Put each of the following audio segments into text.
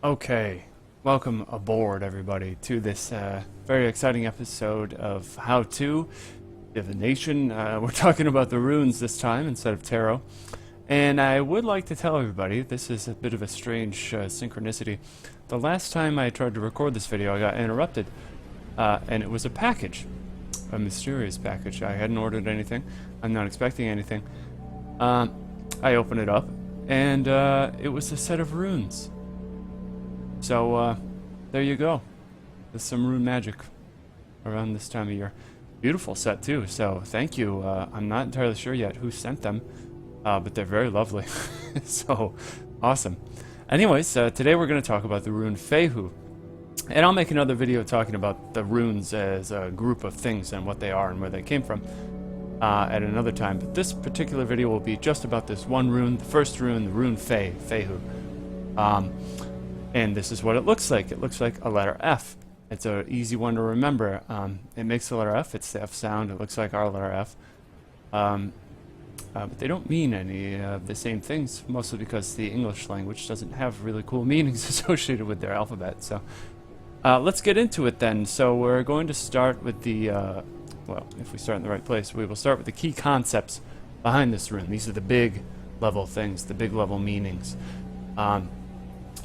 Okay, welcome aboard, everybody, to this very exciting episode of How To Divination. We're talking about the runes this time instead of tarot. And I would like to tell everybody, this is a bit of a strange synchronicity. The last time I tried to record this video, I got interrupted, and it was a package. A mysterious package. I hadn't ordered anything. I'm not expecting anything. I opened it up, and it was a set of runes. So, there you go. There's some rune magic around this time of year. Beautiful set, too, so thank you. I'm not entirely sure yet who sent them, but they're very lovely. So, awesome. Anyways, today we're going to talk about the rune Fehu. And I'll make another video talking about the runes as a group of things and what they are and where they came from at another time. But this particular video will be just about this one rune, the first rune, the rune Fehu. And this is what it looks like. It looks like a letter F. It's an easy one to remember. It makes the letter F. It's the F sound. It looks like our letter F. But they don't mean any of the same things, mostly because the English language doesn't have really cool meanings associated with their alphabet. So let's get into it then. So we're going to start with the, well, if we start in the right place, we will start with the key concepts behind this rune. These are the big level things, the big level meanings.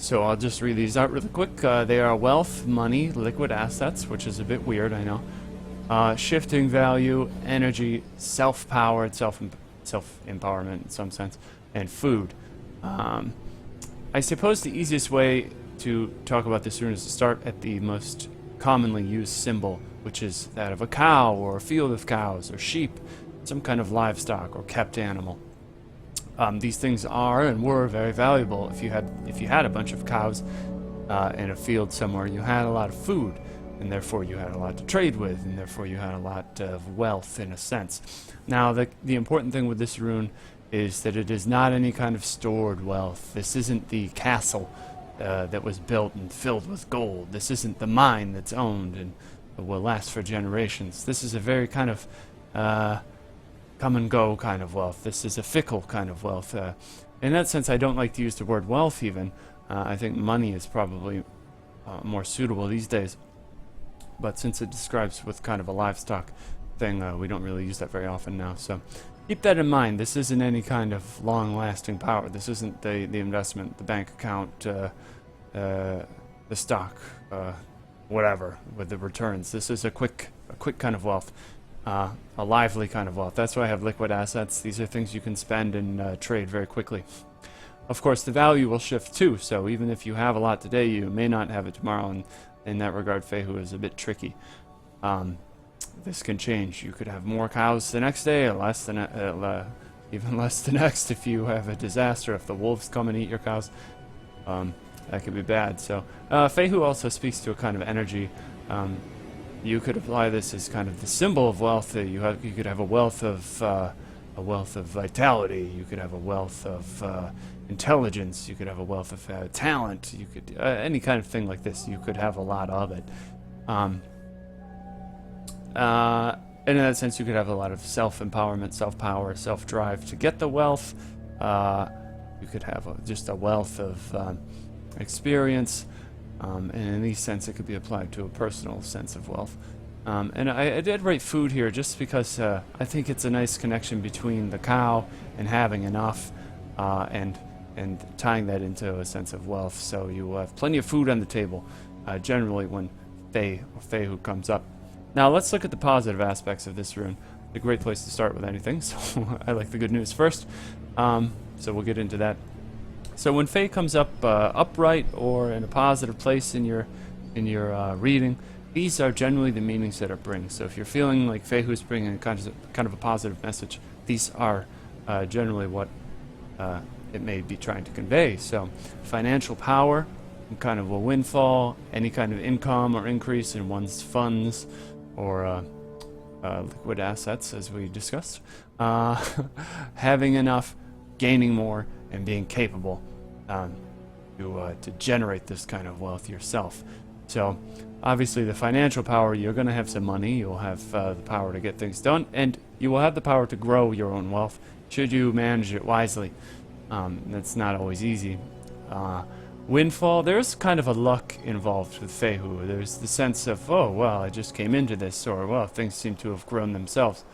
So I'll just read these out really quick. They are wealth, money, liquid assets, which is a bit weird, I know. Shifting value, energy, self-powered, self-empowerment in some sense, and food. I suppose the easiest way to talk about this rune is to start at the most commonly used symbol, which is that of a cow, or a field of cows, or sheep, some kind of livestock or kept animal. These things are and were very valuable. If you had a bunch of cows in a field somewhere, you had a lot of food, and therefore you had a lot to trade with, and therefore you had a lot of wealth in a sense. Now, the important thing with this rune is that it is not any kind of stored wealth. This isn't the castle that was built and filled with gold. This isn't the mine that's owned and will last for generations. This is a very kind of come and go kind of wealth. This is a fickle kind of wealth. In that sense, I don't like to use the word wealth even. I think money is probably more suitable these days. But since it describes with kind of a livestock thing, we don't really use that very often now. So keep that in mind. This isn't any kind of long-lasting power. This isn't the investment, the bank account, the stock, whatever, with the returns. This is a quick kind of wealth. A lively kind of wealth. That's why I have liquid assets. These are things you can spend and trade very quickly. Of course, the value will shift too, so even if you have a lot today, you may not have it tomorrow, and in that regard, Fehu is a bit tricky. This can change. You could have more cows the next day, or less than even less the next if you have a disaster, if the wolves come and eat your cows. That could be bad. So Fehu also speaks to a kind of energy. You could apply this as kind of the symbol of wealth. You could have a wealth of vitality. You could have a wealth of intelligence. You could have a wealth of talent. You could any kind of thing like this. You could have a lot of it. And in that sense, you could have a lot of self-empowerment, self-power, self-drive to get the wealth. You could have just a wealth of experience. And in this sense, it could be applied to a personal sense of wealth. And I did write food here just because I think it's a nice connection between the cow and having enough, and tying that into a sense of wealth. So you will have plenty of food on the table, generally when Fehu comes up. Now let's look at the positive aspects of this rune. A great place to start with anything, so I like the good news first. So we'll get into that. So when Fe comes up upright or in a positive place in your reading, these are generally the meanings that it brings. So if you're feeling like Fehu is bringing a kind of a positive message, these are generally what it may be trying to convey. So financial power, kind of a windfall, any kind of income or increase in one's funds or liquid assets, as we discussed, having enough, gaining more, and being capable to generate this kind of wealth yourself. So obviously the financial power, you're going to have some money, you'll have the power to get things done, and you will have the power to grow your own wealth should you manage it wisely. That's not always easy. windfall. There's kind of a luck involved with Fehu. There's the sense of, oh, well, I just came into this, or, well, things seem to have grown themselves.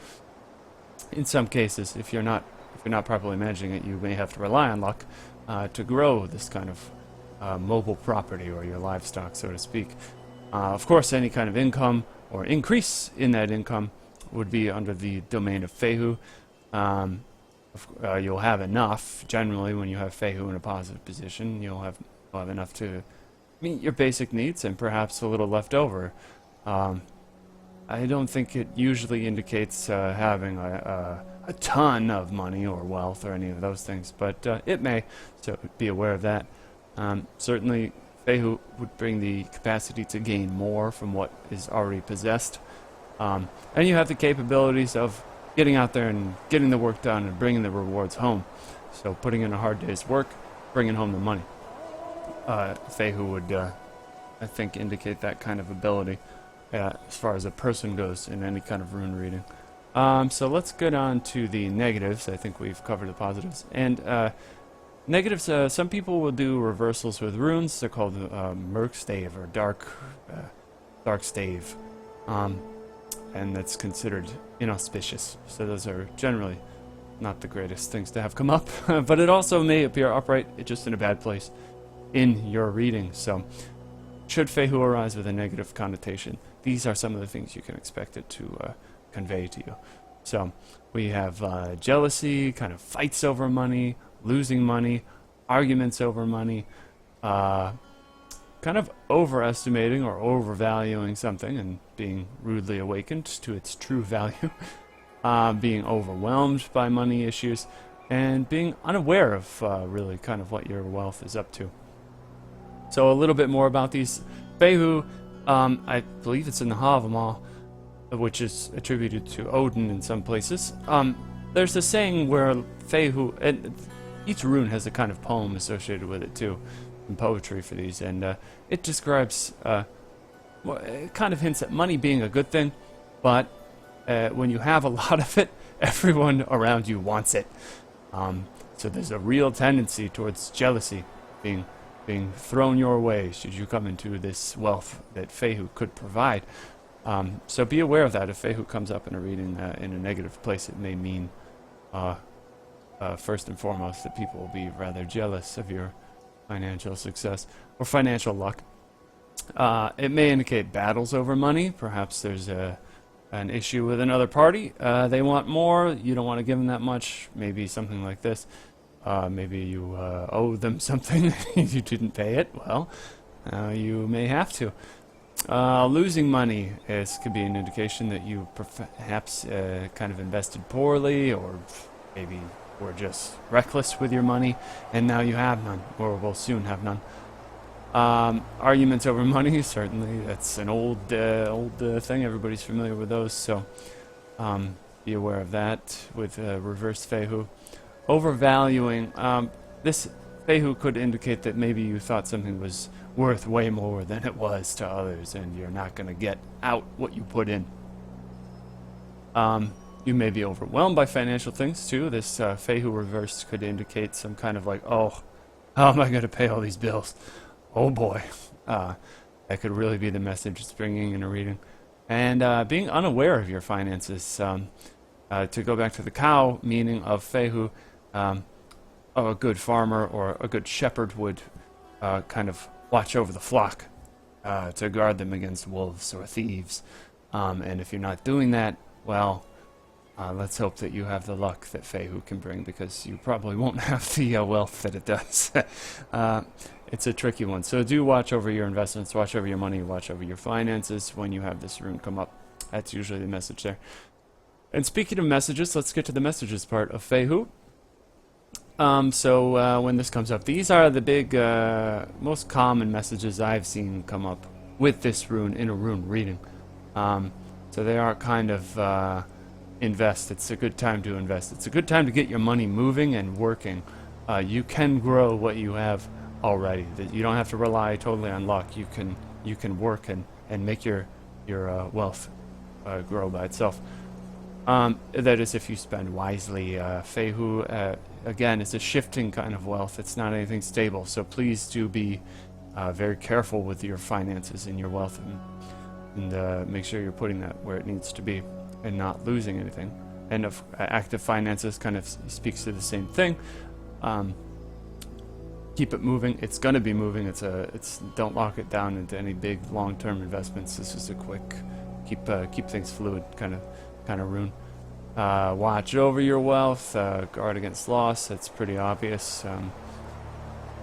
In some cases, if you're not properly managing it, you may have to rely on luck to grow this kind of mobile property or your livestock, so to speak. Of course, any kind of income or increase in that income would be under the domain of Fehu. You'll have enough, generally, when you have Fehu in a positive position. You'll have enough to meet your basic needs and perhaps a little left over. I don't think it usually indicates having a ton of money or wealth or any of those things, but it may, so be aware of that. Certainly, Fehu would bring the capacity to gain more from what is already possessed. And you have the capabilities of getting out there and getting the work done and bringing the rewards home. So putting in a hard day's work, bringing home the money. Fehu would, I think, indicate that kind of ability as far as a person goes in any kind of rune reading. So let's get on to the negatives. I think we've covered the positives. And negatives, some people will do reversals with runes. They're called Murk Stave or Dark Stave. And that's considered inauspicious. So those are generally not the greatest things to have come up. But it also may appear upright, just in a bad place in your reading. So should Fehu arise with a negative connotation, these are some of the things you can expect it to convey to you. So we have jealousy, kind of fights over money, losing money, arguments over money, kind of overestimating or overvaluing something and being rudely awakened to its true value, being overwhelmed by money issues, and being unaware of really kind of what your wealth is up to. So a little bit more about these. Fehu, I believe it's in the Havamal, which is attributed to Odin in some places. There's a saying where Fehu, and each rune has a kind of poem associated with it too, and poetry for these, and it describes, well, it kind of hints at money being a good thing, but when you have a lot of it, everyone around you wants it. So there's a real tendency towards jealousy being thrown your way should you come into this wealth that Fehu could provide. So be aware of that. If Fehu comes up in a reading in a negative place, it may mean first and foremost that people will be rather jealous of your financial success or financial luck. It may indicate battles over money. Perhaps there's an issue with another party. They want more. You don't want to give them that much. Maybe something like this. Maybe you owe them something. You didn't pay it. Well, you may have to. Losing money could be an indication that you perhaps kind of invested poorly, or maybe were just reckless with your money, and now you have none, or will soon have none. Arguments over money, certainly, that's an old thing. Everybody's familiar with those, so be aware of that with reverse Fehu. Overvaluing, this Fehu could indicate that maybe you thought something was worth way more than it was to others, and you're not going to get out what you put in. You may be overwhelmed by financial things too. This Fehu reverse could indicate some kind of like, oh, how am I going to pay all these bills? Oh boy. That could really be the message it's bringing in a reading. And being unaware of your finances. To go back to the cow meaning of Fehu, a good farmer or a good shepherd would kind of watch over the flock to guard them against wolves or thieves. And if you're not doing that, well, let's hope that you have the luck that Fehu can bring, because you probably won't have the wealth that it does. It's a tricky one. So do watch over your investments, watch over your money, watch over your finances when you have this rune come up. That's usually the message there. And speaking of messages, let's get to the messages part of Fehu. So when this comes up, these are the big, most common messages I've seen come up with this rune in a rune reading. So they are kind of invest. It's a good time to invest. It's a good time to get your money moving and working. You can grow what you have already. You don't have to rely totally on luck. You can work and make your wealth grow by itself. That is if you spend wisely. Fehu, again, is a shifting kind of wealth. It's not anything stable. So please do be very careful with your finances and your wealth, and make sure you're putting that where it needs to be and not losing anything. And of active finances kind of speaks to the same thing. Keep it moving. It's going to be moving. Don't lock it down into any big long-term investments. This is a quick keep things fluid kind of rune. Watch over your wealth. Guard against loss. That's pretty obvious.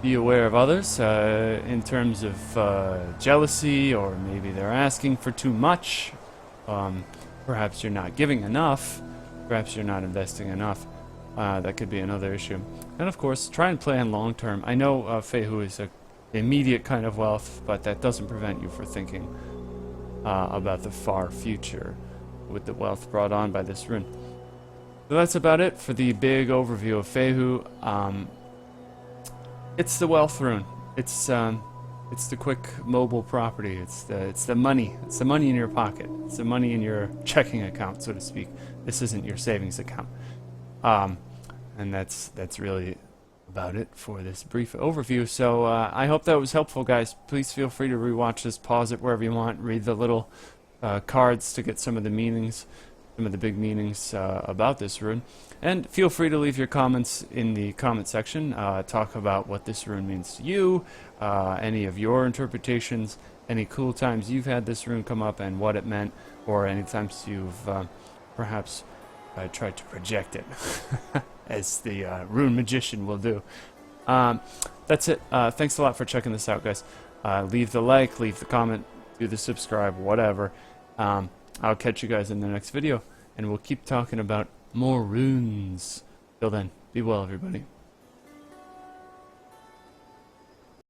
Be aware of others in terms of jealousy, or maybe they're asking for too much. Perhaps you're not giving enough. Perhaps you're not investing enough. That could be another issue. And of course, try and plan long term. I know Fehu is an immediate kind of wealth, but that doesn't prevent you from thinking about the far future with the wealth brought on by this rune. So that's about it for the big overview of Fehu. It's the wealth rune. It's the quick mobile property. It's the money. It's the money in your pocket. It's the money in your checking account, so to speak. This isn't your savings account. And that's really about it for this brief overview. So I hope that was helpful, guys. Please feel free to rewatch this, pause it wherever you want, read the little cards to get some of the meanings, some of the big meanings about this rune. And feel free to leave your comments in the comment section. Talk about what this rune means to you, any of your interpretations, any cool times you've had this rune come up and what it meant, or any times you've perhaps tried to project it, as the rune magician will do. That's it. Thanks a lot for checking this out, guys. Leave the like, leave the comment, do the subscribe, whatever. I'll catch you guys in the next video, and we'll keep talking about more runes. Till then, be well, everybody.